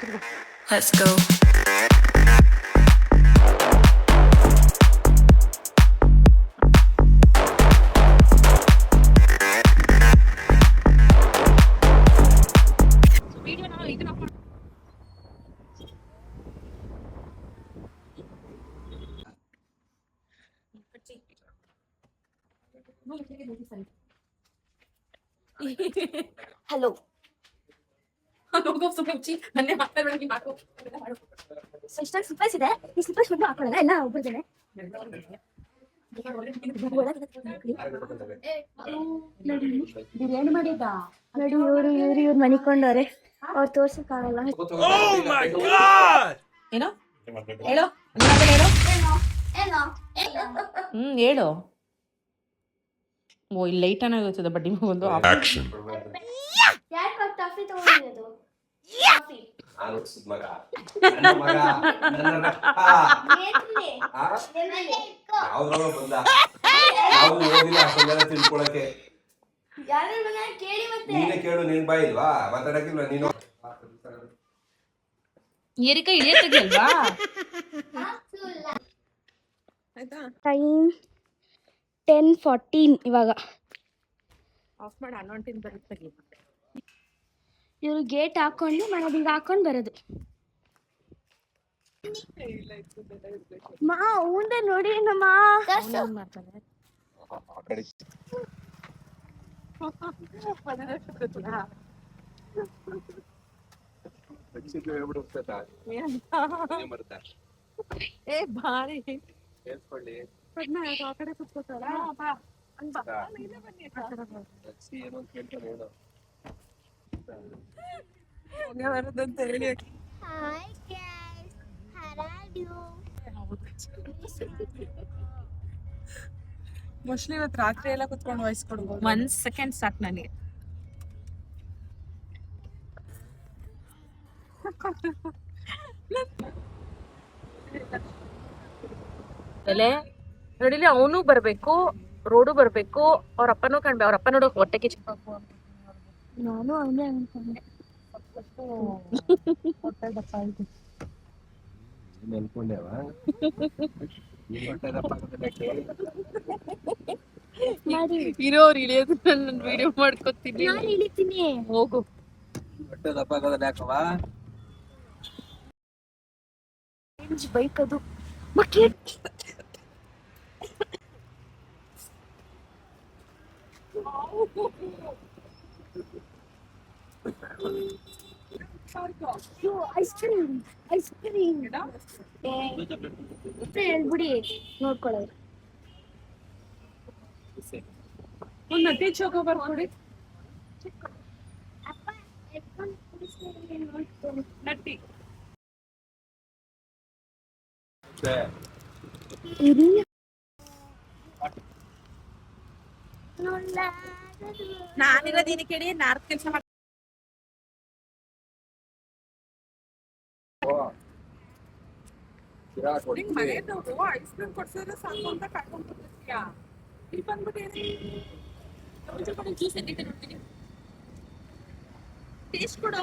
Let's go. Hello ಎಷ್ಟಾಗಿ slippers ಇದೆ. ಈ slippers ಬಂದು ಹಾಕೊಳ್ಳೋಣ ಎಲ್ಲ ಒಬ್ಬರದೇನೆ. ಬಿರಿಯಾನಿ ಮಾಡಿದ್ದ ನೋಡಿ. ಇವ್ರು ಮನಿಕೊಂಡವ್ರೆ. ಅವ್ರು ತೋರ್ಸಕ್ಕಾಗಲ್ಲ. ಏನೋ ಹೇಳೋ ಹೇಳು. ಓ ಇಲ್ಲಿ ಲೈಟ್ ಆಗುತ್ತೆ ಬಡ್ಡಿ ಒಂದು ಕಾಫಿ ತಗೊಂಡಿರೋದು. ಕೇಳು ನೀನ್ ಬಾಯಿ ಇಲ್ವಾ ಮಾತಾಡಕ್ಕಿಲ್ವಾ ನೀನು? ಏರಿಕಾ ಇಳಿಯಲ್ವಾ? ಟೈಮ್ 10:14 ಇವಾಗ. ಆಫ್ ಮಾಡಿ ಅನ್ನೊಂಟಿನ ಬರುತ್ತೆ. ಇವ್ರು ಗೇಟ್ ಹಾಕೊಂಡು ಮನೆಗೆ ಹಾಕೊಂಡು ಬರೋದು. ಮಾ ಮುಂದೆ ನೋಡಿ ನಮ್ಮ ಏ ಭಾರಿ ಏನು ಬರೋದಂತ ಹೇಳಿ. ಮೋಸ್ಟ್ಲಿ ಇವತ್ತು ರಾತ್ರಿ ಎಲ್ಲ ಕುತ್ಕೊಂಡು ವಾಯ್ಸ್ ಕೊಡ್ಬೋದು. 1 ಸೆಕೆಂಡ್ ಸಾಕು ನನಗೆ. ಬೆಲೆ ನೋಡಿಲಿ, ಅವನು ಬರ್ಬೇಕು, ರೋಡು ಬರ್ಬೇಕು, ಅವ್ರ ಅಪ್ಪನೂ ಕಾಣ್ಬೇಕು. ಅವ್ರ ಅಪ್ಪ ನೋಡೋ ಹೊಟ್ಟೆ ಕಿಚ್ಚ. ನಾನು ಅವನೇ ಅನ್ಕೊಂಡೆ. ಇರೋರು ಇಳಿಯೋದು ನನ್ನ ವಿಡಿಯೋ ಮಾಡ್ಕೊತೀನಿ. ನಾನು ಇಳಿತೀನಿ. ಹೋಗು. ಬೈಕ್ ಅದು ಐಸ್ ಕ್ರೀಮ್ ಹೇಳ್ಬಿಡಿ ನೋಡ್ಕೊಳ್ಳೋದು. ಒಂದು ನಟಿ ಚೋಕೋ ಬರ್ಕೊಡಿ. ನಟಿ ನಾನಿರೋದೀನಿ ಕೇಳಿ ನಾರ್ತ್ ಕೆಲಸ ಮಾಡಿ ಮನೆಯವ್ರು ಐಸ್ ಕ್ರೀಮ್ ಕೊಡ್ಸಿದ್ರೆ ಸಾಕು ಅಂತ ಕಾಯ್ಕೊಂಡು ಬರ್ತೀಯಾ? ಇಲ್ಲಿ ಬಂದ್ಬಿಟ್ಟು ಜ್ಯೂಸ್ ಎಲ್ಲಿದೆ ನೋಡ್ತೀನಿ. ಟೇಸ್ಟ್ ಕೊಡು.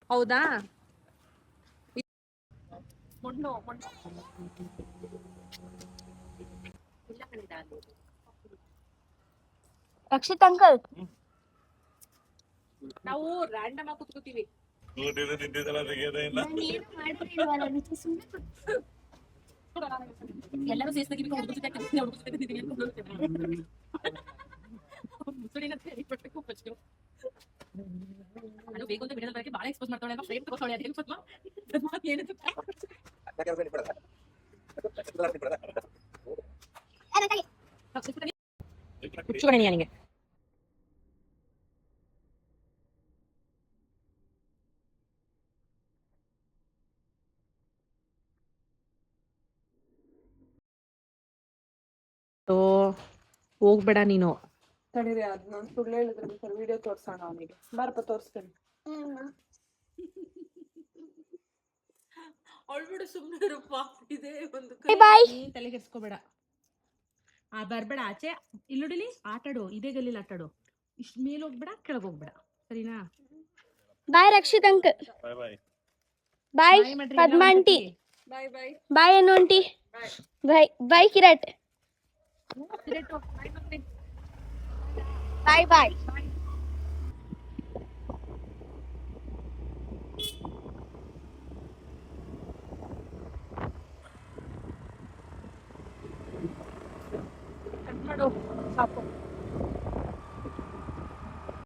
ಹೌದಾ? ರಕ್ಷಿತ್ ಅಂಕಲ್, ನಾವು ರ್ಯಾಂಡಮ್ ಆಗಿ ಕುತ್ಕೋತೀವಿ. ಎಲ್ಲರೂ ಸೇರಿಸಿ ನಾನು ಬೇಕು ಅಂತ ಬಿಡೋದ್ರ ಬಗ್ಗೆ ಭಾಳ ಎಕ್ಸ್ಪೋಸ್ ಮಾಡ್ತಾಳೆ. ಫ್ರೇಮ್ ತಗೋತಾಳೆ. ಅದೇನು ಸ್ವಲ್ಪ ಹುಚ್ಚು ಕಣೆ ನನಗೆ. ಹೋಗ್ಬೇಡ ನೀನು. ತಡೀರಿ ಅದ್ ನಾನು ಸುಳ್ಳು ಹೇಳಿದ್ರೆ ಬೇಕಾದ್ರೆ ವಿಡಿಯೋ ತೋರ್ಸೋಣ ಅವನಿಗೆ. ಬಾರಪ್ಪ ತೋರಿಸ್ತೇನೆ. ಅವಳ್ಬಿಡು ಸುಮ್ಮನೆ ಇರಪ್ಪ. ಇದೇ ಒಂದು ಬಾಯ್. ನೀನ್ ತಲೆ ಕೆಡ್ಸ್ಕೋಬೇಡ. ಬರ್ಬೇಡ ಆಚೆ. ಇಲ್ಲುಡಿಲಿ ಆಟಾಡು, ಇದೇ ಗಲ್ಲಿಲಿ ಆಟಾಡು. ಇಷ್ಟ ಮೇಲೆ ಹೋಗ್ಬೇಡ, ಕೆಳಗೆ ಹೋಗ್ಬೇಡ, ಸರಿನಾ? ಬಾಯ್ ರಕ್ಷಿತ್ ಅಂಕಲ್. ಬಾಯ್ ಪದ್ಮ ಆಂಟಿ. ಬಾಯ್ ಬಾಯ್ ಬಾಯ್ ಅನ್ನು ಆಂಟಿ. ಬಾಯ್ ಬಾಯ್ ಕಿರಟ್. ಬಾಯ್ ಬಾಯ್. ಕಟ್ ಮಾಡು ಸಾಕು.